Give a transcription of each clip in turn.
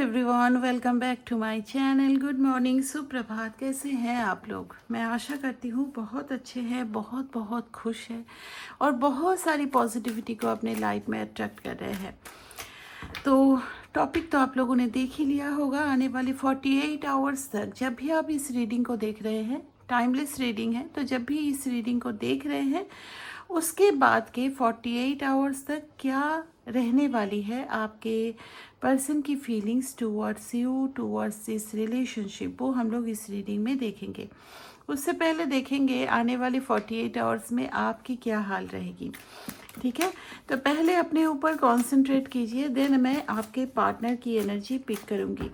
Everyone, welcome back to my channel. Good morning, सुप्रभात। कैसे हैं आप लोग? मैं आशा करती हूँ बहुत अच्छे हैं, बहुत बहुत खुश हैं और बहुत सारी पॉजिटिविटी को अपने लाइफ में अट्रैक्ट कर रहे हैं। तो टॉपिक तो आप लोगों ने देख ही लिया होगा। आने वाली 48 आवर्स तक जब भी आप इस रीडिंग को देख रहे हैं, टाइमलेस रीडिंग है, तो जब भी इस रीडिंग को देख रहे हैं उसके बाद के 48 आवर्स तक क्या रहने वाली है आपके पर्सन की feelings towards you, towards this relationship, वो हम लोग इस रीडिंग में देखेंगे। उससे पहले देखेंगे आने वाले 48 आवर्स में आपकी क्या हाल रहेगी। ठीक है, तो पहले अपने ऊपर कॉन्सेंट्रेट कीजिए, देन मैं आपके पार्टनर की एनर्जी पिक करूँगी।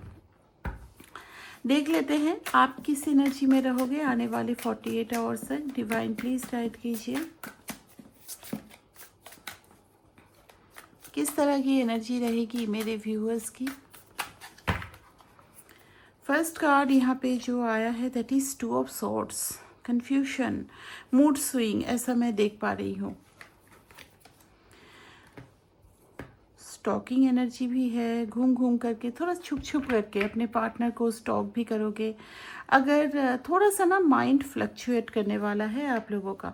देख लेते हैं आप किस एनर्जी में रहोगे आने वाले 48 आवर्स तक। डिवाइन प्लीज गाइड कीजिए, किस तरह की एनर्जी रहेगी मेरे व्यूअर्स की। फर्स्ट कार्ड यहाँ पे जो आया है that is 2 of swords. Confusion, mood swing, ऐसा मैं देख पा रही हूँ। स्टॉकिंग एनर्जी भी है, घूम घूम करके, थोड़ा छुप छुप करके अपने पार्टनर को स्टॉक भी करोगे। अगर थोड़ा सा ना माइंड फ्लक्चुएट करने वाला है आप लोगों का।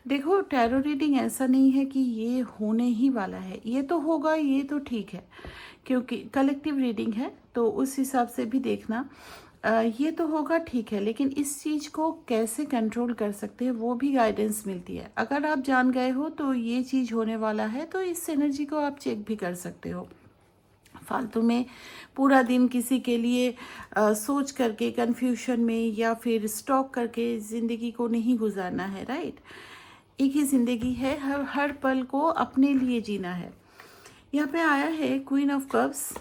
देखो, टैरो रीडिंग ऐसा नहीं है कि ये होने ही वाला है, ये तो होगा, ये तो ठीक है, क्योंकि कलेक्टिव रीडिंग है तो उस हिसाब से भी देखना। ये तो होगा, ठीक है, लेकिन इस चीज़ को कैसे कंट्रोल कर सकते हैं वो भी गाइडेंस मिलती है। अगर आप जान गए हो तो ये चीज़ होने वाला है, तो इस एनर्जी को आप चेक भी कर सकते हो। फालतू में पूरा दिन किसी के लिए सोच करके कंफ्यूजन में या फिर स्टॉक करके ज़िंदगी को नहीं गुजारना है, राइट। एक ही ज़िंदगी है, हर पल को अपने लिए जीना है। यहाँ पे आया है queen of cups,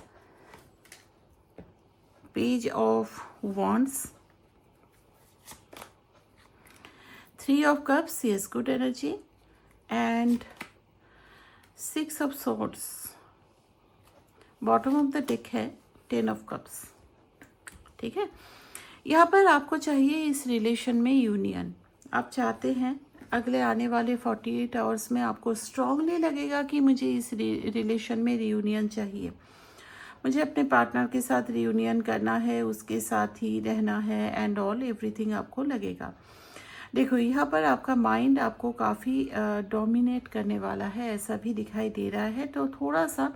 page of wands, 3 of cups, yes, good energy, and 6 of swords. Bottom of the deck है 10 of cups। ठीक है, यहाँ पर आपको चाहिए इस रिलेशन में यूनियन। आप चाहते हैं अगले आने वाले 48 आवर्स में आपको स्ट्रांगली लगेगा कि मुझे इस रिलेशन में रियूनियन चाहिए, मुझे अपने पार्टनर के साथ रियूनियन करना है, उसके साथ ही रहना है एंड ऑल एवरीथिंग आपको लगेगा। देखो, यहाँ पर आपका माइंड आपको काफ़ी डोमिनेट करने वाला है, ऐसा भी दिखाई दे रहा है। तो थोड़ा सा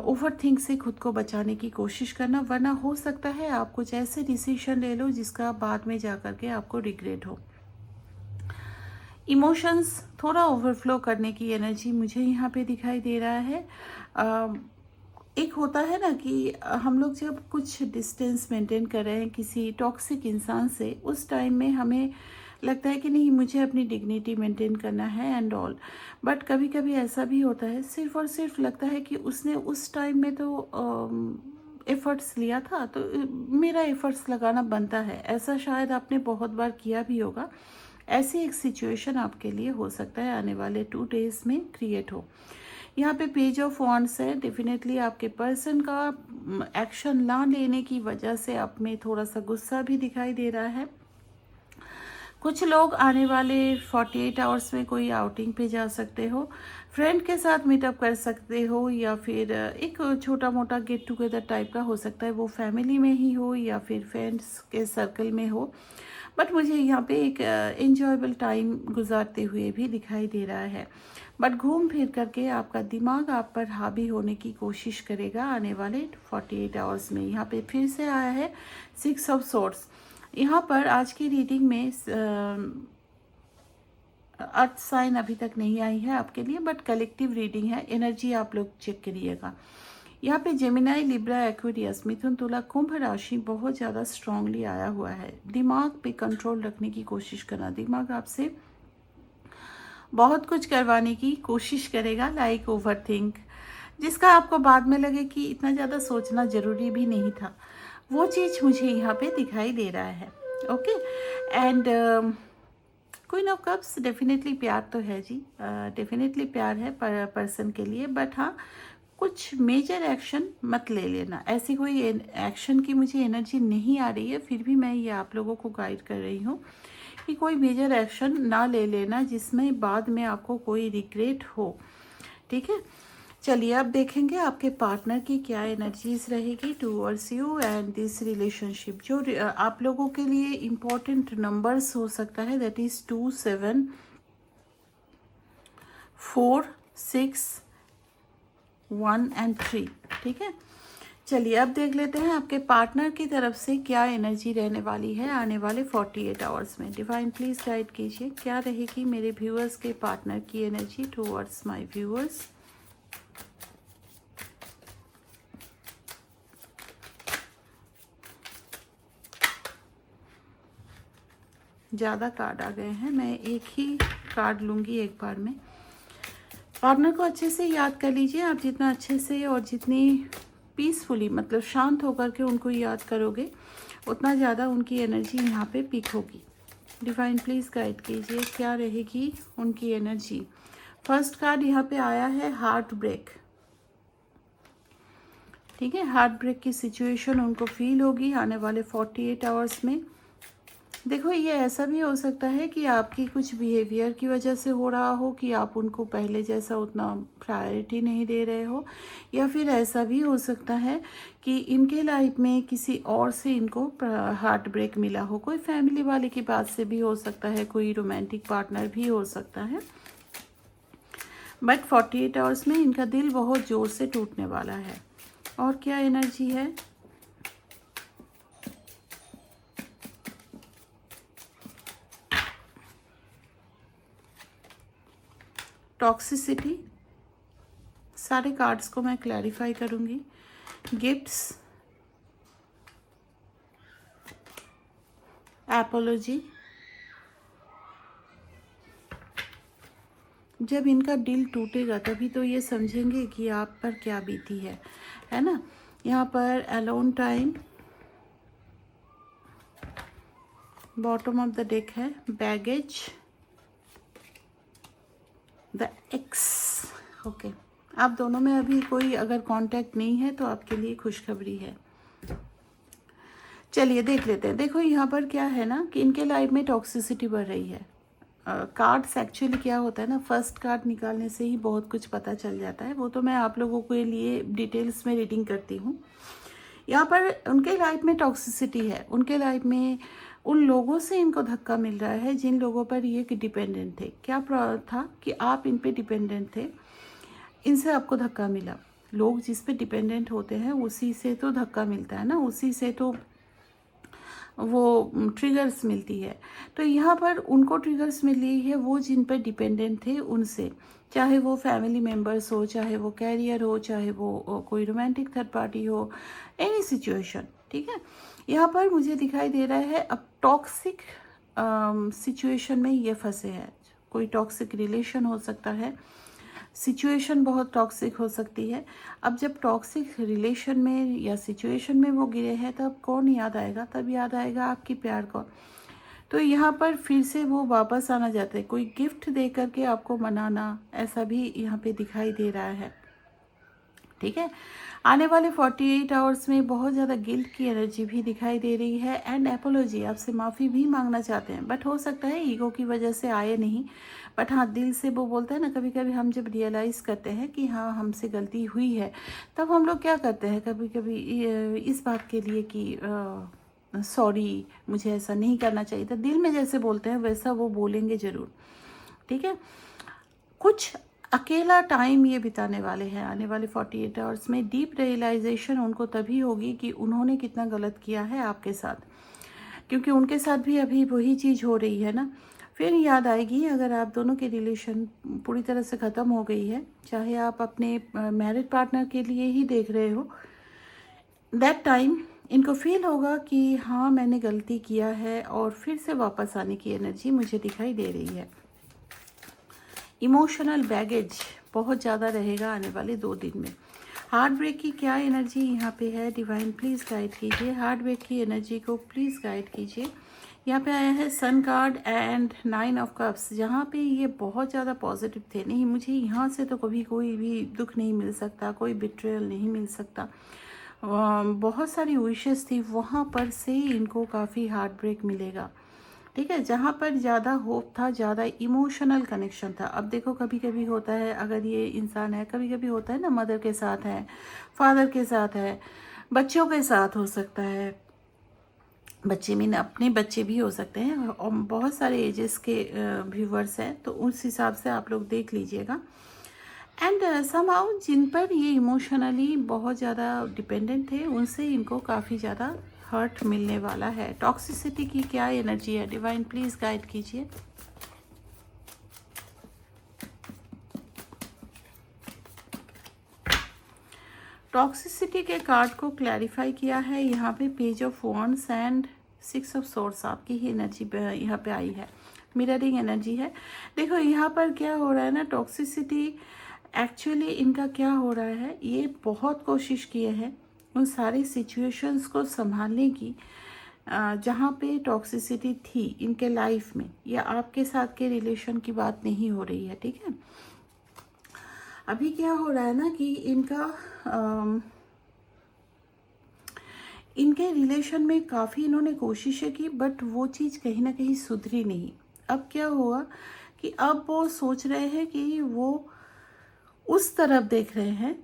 ओवर थिंक से खुद को बचाने की कोशिश करना, वरना हो सकता है आप कुछ ऐसे डिसीजन ले लो जिसका बाद में जा कर के आपको रिग्रेट हो। इमोशंस थोड़ा ओवरफ्लो करने की एनर्जी मुझे यहाँ पे दिखाई दे रहा है। एक होता है ना कि हम लोग जब कुछ डिस्टेंस मेंटेन कर रहे हैं किसी टॉक्सिक इंसान से, उस टाइम में हमें लगता है कि नहीं, मुझे अपनी डिग्निटी मेंटेन करना है एंड ऑल। बट कभी कभी ऐसा भी होता है, सिर्फ और सिर्फ लगता है कि उसने उस टाइम में तो एफर्ट्स लिया था, तो मेरा एफर्ट्स लगाना बनता है। ऐसा शायद आपने बहुत बार किया भी होगा। ऐसी एक सिचुएशन आपके लिए हो सकता है आने वाले 2 डेज में क्रिएट हो। यहाँ पे पेज ऑफ वॉन्ड्स है। डेफिनेटली आपके पर्सन का एक्शन ना लेने की वजह से आप में थोड़ा सा गुस्सा भी दिखाई दे रहा है। कुछ लोग आने वाले 48 आवर्स में कोई आउटिंग पे जा सकते हो, फ्रेंड के साथ मीटअप कर सकते हो, या फिर एक छोटा मोटा गेट टुगेदर टाइप का हो सकता है, वो फैमिली में ही हो या फिर फ्रेंड्स के सर्कल में हो। बट मुझे यहाँ पे एक एंजॉयबल टाइम गुजारते हुए भी दिखाई दे रहा है। बट घूम फिर करके आपका दिमाग आप पर हावी होने की कोशिश करेगा आने वाले 48 आवर्स में। यहाँ पे फिर से आया है 6 ऑफ सॉर्ड्स। यहाँ पर आज की रीडिंग में अर्थ साइन अभी तक नहीं आई है आपके लिए, बट कलेक्टिव रीडिंग है। एनर्जी आप लोग चेक करिएगा। यहाँ पे जेमिनाई, लिब्रा, एक्वेरियस, मिथुन, तुला, कुंभ राशि बहुत ज़्यादा स्ट्रांगली आया हुआ है। दिमाग पे कंट्रोल रखने की कोशिश करना, दिमाग आपसे बहुत कुछ करवाने की कोशिश करेगा, लाइक ओवर थिंक, जिसका आपको बाद में लगे कि इतना ज़्यादा सोचना ज़रूरी भी नहीं था, वो चीज़ मुझे यहाँ पे दिखाई दे रहा है। Okay, and queen of cups, definitely प्यार तो है जी, डेफिनेटली प्यार है पर्सन के लिए, बट हाँ, कुछ मेजर एक्शन मत ले लेना। ऐसी कोई एक्शन की मुझे एनर्जी नहीं आ रही है, फिर भी मैं ये आप लोगों को गाइड कर रही हूँ कि कोई मेजर एक्शन ना ले लेना जिसमें बाद में आपको कोई रिग्रेट हो। ठीक है, चलिए अब देखेंगे आपके पार्टनर की क्या एनर्जीज रहेगी towards you and this relationship. जो आप लोगों के लिए इम्पोर्टेंट नंबर्स हो सकता है दैट इज़ 2, 7, 4, 6, 1 एंड 3। ठीक है, चलिए अब देख लेते हैं आपके पार्टनर की तरफ से क्या एनर्जी रहने वाली है आने वाले 48 आवर्स में। डिवाइन प्लीज गाइड कीजिए क्या रहेगी मेरे व्यूअर्स के पार्टनर की एनर्जी टूवर्ड्स माय व्यूअर्स। ज़्यादा कार्ड आ गए हैं, मैं एक ही कार्ड लूँगी एक बार में। पार्टनर को अच्छे से याद कर लीजिए। आप जितना अच्छे से और जितनी पीसफुली मतलब शांत होकर के उनको याद करोगे उतना ज़्यादा उनकी एनर्जी यहाँ पे पीक होगी। डिवाइन प्लीज़ गाइड कीजिए क्या रहेगी उनकी एनर्जी। फर्स्ट कार्ड यहाँ पे आया है हार्ट ब्रेक। ठीक है, हार्ट ब्रेक की सिचुएशन उनको फील होगी आने वाले 48 आवर्स में। देखो ये ऐसा भी हो सकता है कि आपकी कुछ बिहेवियर की वजह से हो रहा हो कि आप उनको पहले जैसा उतना प्रायोरिटी नहीं दे रहे हो, या फिर ऐसा भी हो सकता है कि इनके लाइफ में किसी और से इनको हार्ट ब्रेक मिला हो। कोई फैमिली वाले की बात से भी हो सकता है, कोई रोमांटिक पार्टनर भी हो सकता है। बट 48 आवर्स में इनका दिल बहुत ज़ोर से टूटने वाला है। और क्या एनर्जी है, टॉक्सिसिटी। सारे कार्ड्स को मैं क्लैरिफाई करूंगी। Gifts, apiology. जब इनका दिल टूटेगा तभी तो ये समझेंगे कि आप पर क्या बीती है ना। यहाँ पर alone time, bottom of the deck है बैगेज, द एक्स। ओके, आप दोनों में अभी कोई अगर कांटेक्ट नहीं है तो आपके लिए खुशखबरी है। चलिए देख लेते हैं। देखो यहाँ पर क्या है ना कि इनके लाइफ में टॉक्सिसिटी बढ़ रही है। कार्ड्स एक्चुअली क्या होता है ना, फर्स्ट कार्ड निकालने से ही बहुत कुछ पता चल जाता है। वो तो मैं आप लोगों के लिए डिटेल्स में रीडिंग करती हूँ। यहाँ पर उनके लाइफ में टॉक्सिसिटी है। उनके लाइफ में उन लोगों से इनको धक्का मिल रहा है जिन लोगों पर ये कि डिपेंडेंट थे। क्या था कि आप इन पे डिपेंडेंट थे, इनसे आपको धक्का मिला। लोग जिस पे डिपेंडेंट होते हैं उसी से तो धक्का मिलता है ना, उसी से तो वो ट्रिगर्स मिलती है। तो यहाँ पर उनको ट्रिगर्स मिली है वो जिन पर डिपेंडेंट थे उनसे, चाहे वो फैमिली मेम्बर्स हो, चाहे वो कैरियर हो, चाहे वो कोई रोमांटिक थर्ड पार्टी हो, एनी सिचुएशन। ठीक है, यहाँ पर मुझे दिखाई दे रहा है अब टॉक्सिक सिचुएशन में ये फंसे हैं। कोई टॉक्सिक रिलेशन हो सकता है, सिचुएशन बहुत टॉक्सिक हो सकती है। अब जब टॉक्सिक रिलेशन में या सिचुएशन में वो गिरे हैं तब कौन याद आएगा, तब याद आएगा आपकी प्यार को। तो यहाँ पर फिर से वो वापस आना चाहते हैं, कोई गिफ्ट दे करके आपको मनाना, ऐसा भी यहाँ पे दिखाई दे रहा है। ठीक है, आने वाले 48 आवर्स में बहुत ज़्यादा गिल्ट की एनर्जी भी दिखाई दे रही है एंड एपोलॉजी, आपसे माफ़ी भी मांगना चाहते हैं। बट हो सकता है ईगो की वजह से आए नहीं, बट हाँ दिल से वो बोलते हैं ना, कभी कभी हम जब रियलाइज़ करते हैं कि हाँ हमसे गलती हुई है तब हम लोग क्या करते हैं कभी कभी इस बात के लिए कि सॉरी मुझे ऐसा नहीं करना चाहिए था। दिल में जैसे बोलते हैं वैसा वो बोलेंगे ज़रूर। ठीक है, कुछ अकेला टाइम ये बिताने वाले हैं आने वाले 48 आवर्स में। डीप रियलाइजेशन उनको तभी होगी कि उन्होंने कितना गलत किया है आपके साथ, क्योंकि उनके साथ भी अभी वही चीज़ हो रही है ना। फिर याद आएगी अगर आप दोनों के रिलेशन पूरी तरह से ख़त्म हो गई है, चाहे आप अपने मैरिड पार्टनर के लिए ही देख रहे हो, दैट टाइम इनको फील होगा कि हाँ मैंने गलती किया है, और फिर से वापस आने की एनर्जी मुझे दिखाई दे रही है। इमोशनल बैगेज बहुत ज़्यादा रहेगा आने वाले 2 दिन में। हार्ट ब्रेक की क्या एनर्जी यहाँ पे है, डिवाइन प्लीज़ गाइड कीजिए। हार्ट ब्रेक की एनर्जी को प्लीज़ गाइड कीजिए। यहाँ पे आया है sun card and 9 of cups. जहाँ पे ये बहुत ज़्यादा पॉजिटिव थे, नहीं मुझे यहाँ से तो कभी कोई भी दुख नहीं मिल सकता, कोई बिट्रेयल नहीं मिल सकता, बहुत सारी विशेस थी, वहाँ पर से इनको काफ़ी हार्ट ब्रेक मिलेगा। ठीक है, जहाँ पर ज़्यादा होप था, ज़्यादा इमोशनल कनेक्शन था। अब देखो कभी कभी होता है, अगर ये इंसान है, कभी कभी होता है ना, मदर के साथ है, फादर के साथ है, बच्चों के साथ हो सकता है, बच्चे मीन अपने बच्चे भी हो सकते हैं, और बहुत सारे एजेस के व्यूवर्स हैं, तो उस हिसाब से आप लोग देख लीजिएगा। एंड समहाउ जिन पर ये इमोशनली बहुत ज़्यादा डिपेंडेंट थे, उनसे इनको काफ़ी ज़्यादा हर्ट मिलने वाला है। टॉक्सिसिटी की क्या एनर्जी है, डिवाइन प्लीज़ गाइड कीजिए। टॉक्सिसिटी के कार्ड को क्लैरिफाई किया है यहाँ पे page of wands and 6 of swords. आपकी ही एनर्जी यहाँ पे आई है, मिररिंग एनर्जी है। देखो यहाँ पर क्या हो रहा है ना, टॉक्सिसिटी एक्चुअली इनका क्या हो रहा है, ये बहुत कोशिश किए हैं उन सारी सिचुएशंस को संभालने की जहाँ पे टॉक्सिसिटी थी इनके लाइफ में, या आपके साथ के रिलेशन की बात नहीं हो रही है, ठीक है। अभी क्या हो रहा है ना कि इनके रिलेशन में काफ़ी इन्होंने कोशिशें की, बट वो चीज़ कहीं ना कहीं सुधरी नहीं। अब क्या हुआ कि अब वो सोच रहे हैं कि वो उस तरफ देख रहे हैं,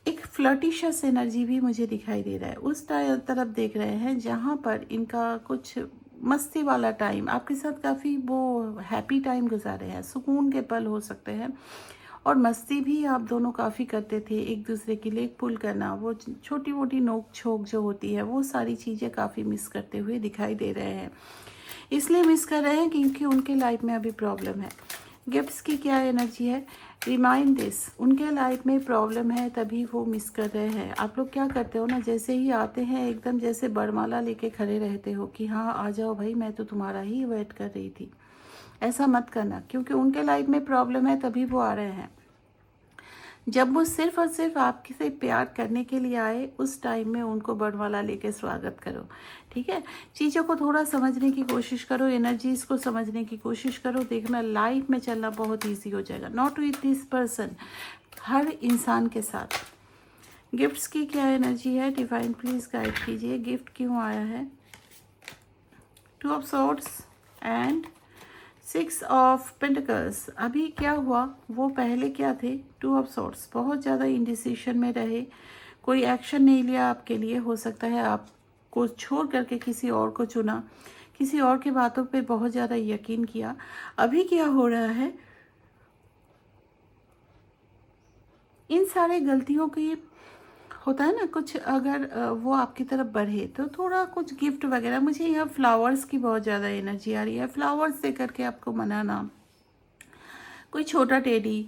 एक फ्लर्टिशस एनर्जी भी मुझे दिखाई दे रहा है, उस तरफ देख रहे हैं जहाँ पर इनका कुछ मस्ती वाला टाइम, आपके साथ काफ़ी वो हैप्पी टाइम गुजारे हैं, सुकून के पल हो सकते हैं, और मस्ती भी आप दोनों काफ़ी करते थे, एक दूसरे के लिए पुल करना, वो छोटी मोटी नोक झोंक जो होती है, वो सारी चीज़ें काफ़ी मिस करते हुए दिखाई दे रहे हैं। इसलिए मिस कर रहे हैं क्योंकि उनके लाइफ में अभी प्रॉब्लम है। गिफ्ट्स की क्या एनर्जी है, रिमाइंड दिस, उनके लाइफ में प्रॉब्लम है तभी वो मिस कर रहे हैं। आप लोग क्या करते हो ना, जैसे ही आते हैं एकदम जैसे बरमाला लेके खड़े रहते हो कि हाँ आ जाओ भाई, मैं तो तुम्हारा ही वेट कर रही थी। ऐसा मत करना, क्योंकि उनके लाइफ में प्रॉब्लम है तभी वो आ रहे हैं। जब वो सिर्फ और सिर्फ आपके से प्यार करने के लिए आए, उस टाइम में उनको बरमाला लेके स्वागत करो, ठीक है। चीज़ों को थोड़ा समझने की कोशिश करो, एनर्जीज को समझने की कोशिश करो, देखना लाइफ में चलना बहुत ईजी हो जाएगा। नॉट विथ दिस पर्सन, हर इंसान के साथ। गिफ्ट्स की क्या एनर्जी है, डिवाइन प्लीज गाइड कीजिए। गिफ्ट क्यों आया है, 2 of swords and 6 of pentacles. अभी क्या हुआ, वो पहले क्या थे, 2 ऑफ सॉर्ड्स, बहुत ज़्यादा इंडिसीशन में रहे, कोई एक्शन नहीं लिया आपके लिए, हो सकता है आपको छोड़ करके किसी और को चुना, किसी और के बातों पे बहुत ज़्यादा यकीन किया। अभी क्या हो रहा है, इन सारे गलतियों की होता है ना कुछ, अगर वो आपकी तरफ बढ़े तो थोड़ा कुछ गिफ्ट वगैरह। मुझे यहाँ फ्लावर्स की बहुत ज़्यादा एनर्जी आ रही है, फ्लावर्स दे करके आपको मनाना, कोई छोटा टेडी,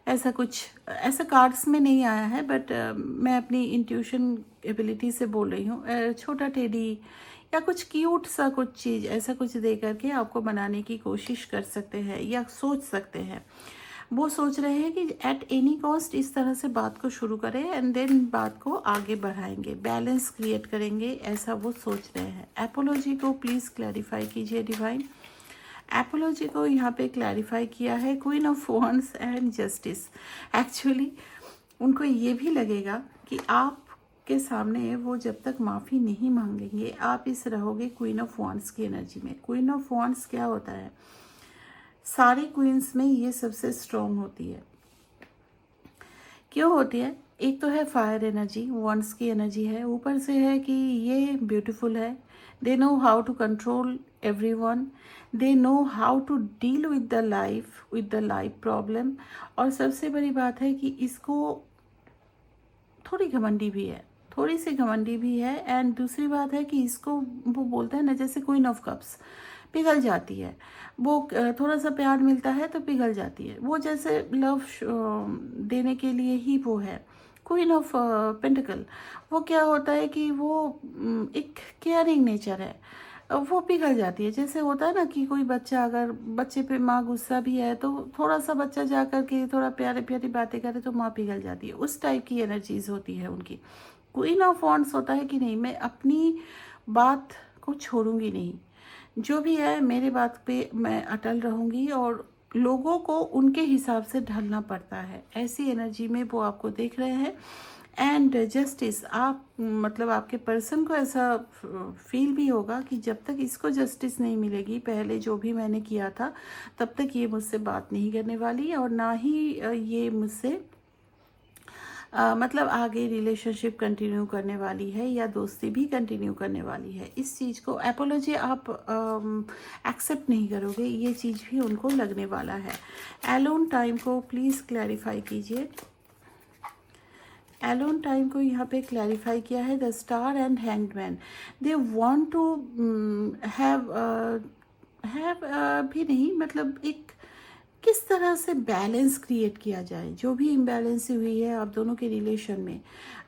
ऐसा कुछ, ऐसा कार्ड्स में नहीं आया है, बट मैं अपनी इंट्यूशन एबिलिटी से बोल रही हूँ। छोटा टेडी या कुछ क्यूट सा कुछ चीज़, ऐसा कुछ दे करके आपको बनाने की कोशिश कर सकते हैं या सोच सकते हैं। वो सोच रहे हैं कि एट एनी कॉस्ट इस तरह से बात को शुरू करें एंड देन बात को आगे बढ़ाएंगे, बैलेंस क्रिएट करेंगे, ऐसा वो सोच रहे हैं। एपोलॉजी को प्लीज़ क्लैरिफाई कीजिए डिवाइन। एपोलॉजी को यहाँ पे क्लैरिफाई किया है queen of wands and justice. Actually उनको ये भी लगेगा कि आप के सामने वो जब तक माफ़ी नहीं मांगेंगे, आप इस रहोगे क्वीन ऑफ वॉन्ड्स की एनर्जी में। क्वीन ऑफ वॉन्ड्स क्या होता है, सारी क्वींस में ये सबसे स्ट्रॉन्ग होती है। क्यों होती है, एक तो है फायर एनर्जी, वॉन्ड्स की एनर्जी है, ऊपर से है कि ये ब्यूटीफुल है, they know how to control everyone, they know how to deal with the life problem. और सबसे बड़ी बात है कि इसको थोड़ी घमंडी भी है, थोड़ी सी घमंडी भी है। एंड दूसरी बात है कि इसको वो बोलते हैं ना, जैसे क्वीन ऑफ कप्स पिघल जाती है, वो थोड़ा सा प्यार मिलता है तो पिघल जाती है, वो जैसे लव देने के लिए ही वो है। क्वीन ऑफ पेंटिकल, वो क्या होता है कि वो एक केयरिंग नेचर है, वो पिघल जाती है। जैसे होता है ना कि कोई बच्चा, अगर बच्चे पे माँ गुस्सा भी है तो थोड़ा सा बच्चा जा कर के थोड़ा प्यारे प्यारी बातें करे तो माँ पिघल जाती है, उस टाइप की एनर्जीज होती है उनकी। क्वीन ऑफ वॉन्ड्स होता है कि नहीं, मैं अपनी बात को छोड़ूंगी नहीं, जो भी है मेरे बात पे मैं अटल रहूंगी, और लोगों को उनके हिसाब से ढलना पड़ता है, ऐसी एनर्जी में वो आपको देख रहे हैं। एंड जस्टिस, आप मतलब आपके पर्सन को ऐसा फील भी होगा कि जब तक इसको जस्टिस नहीं मिलेगी, पहले जो भी मैंने किया था, तब तक ये मुझसे बात नहीं करने वाली और ना ही ये मुझसे मतलब आगे रिलेशनशिप कंटिन्यू करने वाली है या दोस्ती भी कंटिन्यू करने वाली है। इस चीज़ को एपोलॉजी आप एक्सेप्ट नहीं करोगे, ये चीज़ भी उनको लगने वाला है। एलोन टाइम को प्लीज़ क्लैरिफाई कीजिए। एलोन टाइम को यहाँ पे क्लैरिफाई किया है the star and hanged man. They want to have भी नहीं, मतलब एक किस तरह से बैलेंस क्रिएट किया जाए। जो भी इम्बैलेंस हुई है आप दोनों के रिलेशन में,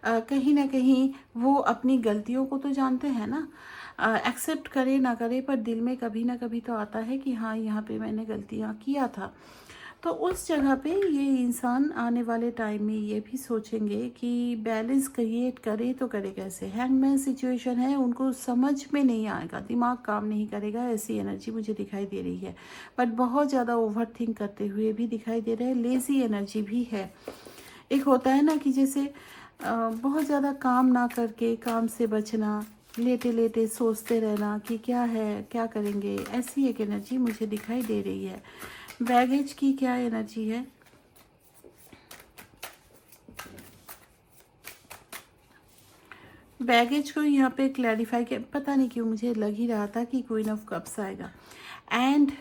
कहीं ना कहीं वो अपनी गलतियों को तो जानते हैं ना, एक्सेप्ट करे ना करे, पर दिल में कभी ना कभी तो आता है कि हाँ यहाँ पे मैंने गलतियाँ किया था। तो उस जगह पे ये इंसान आने वाले टाइम में ये भी सोचेंगे कि बैलेंस क्रिएट करे तो करे कैसे। हैंगमैन सिचुएशन है, उनको समझ में नहीं आएगा, दिमाग काम नहीं करेगा, ऐसी एनर्जी मुझे दिखाई दे रही है। बट बहुत ज़्यादा ओवर थिंक करते हुए भी दिखाई दे रहे हैं, लेज़ी एनर्जी भी है। एक होता है ना कि जैसे बहुत ज़्यादा काम ना करके काम से बचना, लेटे लेटे सोचते रहना कि क्या है क्या करेंगे, ऐसी एक एनर्जी मुझे दिखाई दे रही है। बैगेज की क्या एनर्जी है? बैगेज को यहाँ पे क्लैरिफाई किया, पता नहीं क्यों मुझे लग ही रहा था कि क्वीन ऑफ कप्स आएगा एंड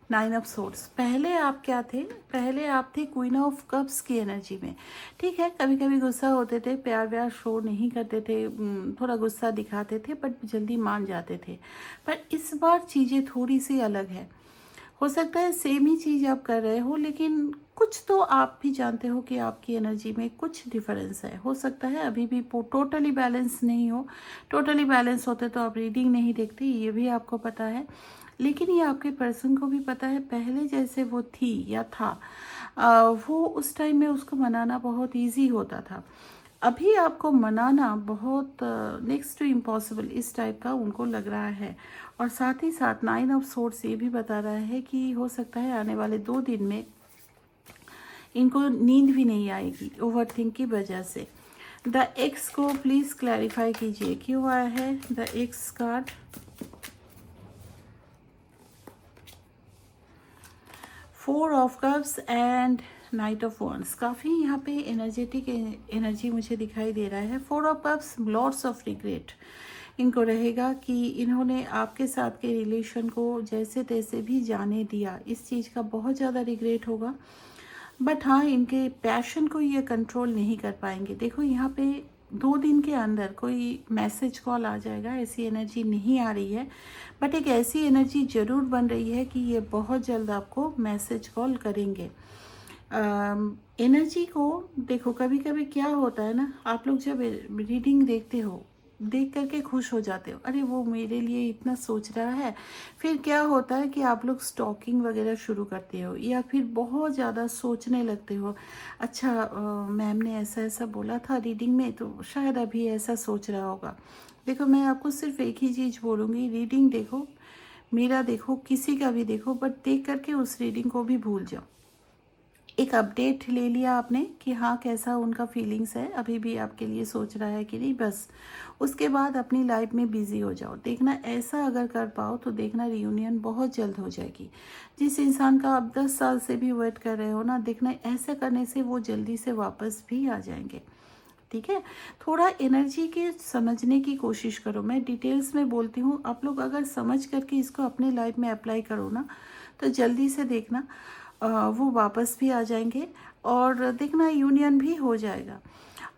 9 ऑफ सोर्ड्स। पहले आप क्या थे? पहले आप थे क्वीन ऑफ कप्स की एनर्जी में। ठीक है, कभी कभी गुस्सा होते थे, प्यार व्यार शो नहीं करते थे, थोड़ा गुस्सा दिखाते थे बट जल्दी मान जाते थे। पर इस बार चीज़ें थोड़ी सी अलग है। हो सकता है सेम ही चीज़ आप कर रहे हो, लेकिन कुछ तो आप भी जानते हो कि आपकी एनर्जी में कुछ डिफरेंस है। हो सकता है अभी भी टोटली बैलेंस नहीं हो। टोटली बैलेंस होते तो आप रीडिंग नहीं देखते, ये भी आपको पता है। लेकिन ये आपके पर्सन को भी पता है, पहले जैसे वो थी या था, वो उस टाइम में उसको मनाना बहुत ईजी होता था। अभी आपको मनाना बहुत नेक्स्ट टू इम्पॉसिबल इस टाइप का उनको लग रहा है। और साथ ही साथ 9 ऑफ सोर्ड्स ये भी बता रहा है कि हो सकता है आने वाले 2 दिन में इनको नींद भी नहीं आएगी ओवर थिंक की वजह से। द एक्स को प्लीज़ क्लैरिफाई कीजिए, क्यों आया है the x card? Four of cups and night of wands. काफ़ी यहाँ पे एनर्जेटिक एनर्जी मुझे दिखाई दे रहा है। Four of cups, lots of regret इनको रहेगा कि इन्होंने आपके साथ के रिलेशन को जैसे तैसे भी जाने दिया, इस चीज़ का बहुत ज़्यादा रिग्रेट होगा। बट हाँ, इनके पैशन को ये कंट्रोल नहीं कर पाएंगे। देखो यहाँ पे 2 दिन के अंदर कोई मैसेज कॉल आ जाएगा, ऐसी एनर्जी नहीं आ रही है, बट एक ऐसी एनर्जी ज़रूर बन रही है कि ये बहुत जल्द आपको मैसेज कॉल करेंगे। एनर्जी को देखो, कभी कभी क्या होता है ना, आप लोग जब रीडिंग देखते हो, देख करके खुश हो जाते हो, अरे वो मेरे लिए इतना सोच रहा है। फिर क्या होता है कि आप लोग स्टॉकिंग वगैरह शुरू करते हो या फिर बहुत ज़्यादा सोचने लगते हो। अच्छा, मैम ने ऐसा ऐसा बोला था रीडिंग में, तो शायद अभी ऐसा सोच रहा होगा। देखो, मैं आपको सिर्फ एक ही चीज़ बोलूँगी, रीडिंग देखो, मेरा देखो, किसी का भी देखो, बट देख करके उस रीडिंग को भी भूल जाओ। एक अपडेट ले लिया आपने कि हाँ कैसा उनका फीलिंग्स है, अभी भी आपके लिए सोच रहा है कि नहीं, बस उसके बाद अपनी लाइफ में बिजी हो जाओ। देखना, ऐसा अगर कर पाओ तो देखना रियूनियन बहुत जल्द हो जाएगी। जिस इंसान का आप 10 साल से भी वेट कर रहे हो ना, देखना ऐसा करने से वो जल्दी से वापस भी आ जाएंगे। ठीक है, थोड़ा एनर्जी के समझने की कोशिश करो। मैं डिटेल्स में बोलती हूँ, आप लोग अगर समझ करके इसको अपनी लाइफ में अप्लाई करो ना, तो जल्दी से देखना वो वापस भी आ जाएंगे और देखना यूनियन भी हो जाएगा।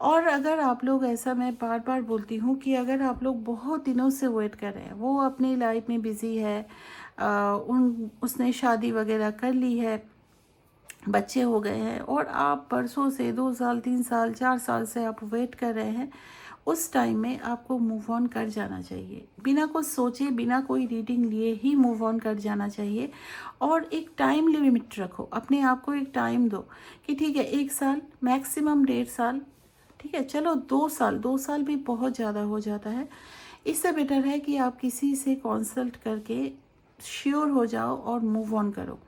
और अगर आप लोग, ऐसा मैं बार बार बोलती हूँ कि अगर आप लोग बहुत दिनों से वेट कर रहे हैं, वो अपनी लाइफ में बिजी है, उसने शादी वगैरह कर ली है, बच्चे हो गए हैं, और आप परसों से 2 साल 3 साल 4 साल से आप वेट कर रहे हैं, उस टाइम में आपको मूव ऑन कर जाना चाहिए। बिना कुछ सोचे, बिना कोई रीडिंग लिए ही मूव ऑन कर जाना चाहिए। और एक टाइम लिमिट रखो, अपने आप को एक टाइम दो कि ठीक है 1 साल, मैक्सिमम 1.5 साल, ठीक है, चलो 2 साल, 2 साल भी बहुत ज़्यादा हो जाता है। इससे बेटर है कि आप किसी से कंसल्ट करके श्योर हो जाओ और मूव ऑन करो।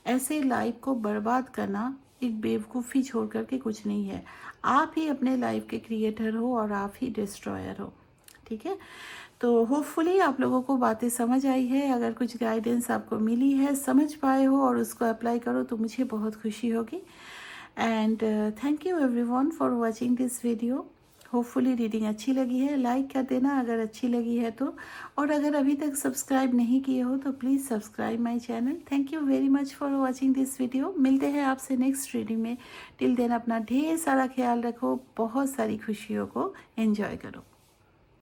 ऐसे लाइफ को बर्बाद करना एक बेवकूफ़ी छोड़ कर के कुछ नहीं है। आप ही अपने लाइफ के क्रिएटर हो और आप ही डिस्ट्रॉयर हो, ठीक है। तो होपफुली आप लोगों को बातें समझ आई है। अगर कुछ गाइडेंस आपको मिली है, समझ पाए हो और उसको अप्लाई करो तो मुझे बहुत खुशी होगी। And thank you everyone for watching this video. Hopefully reading अच्छी लगी है, लाइक कर देना अगर अच्छी लगी है तो। और अगर अभी तक सब्सक्राइब नहीं किए हो तो please subscribe my channel. Thank you very much for watching this video. मिलते हैं आपसे नेक्स्ट रीडिंग में। टिल देन अपना ढेर सारा ख्याल रखो, बहुत सारी खुशियों को एंजॉय करो।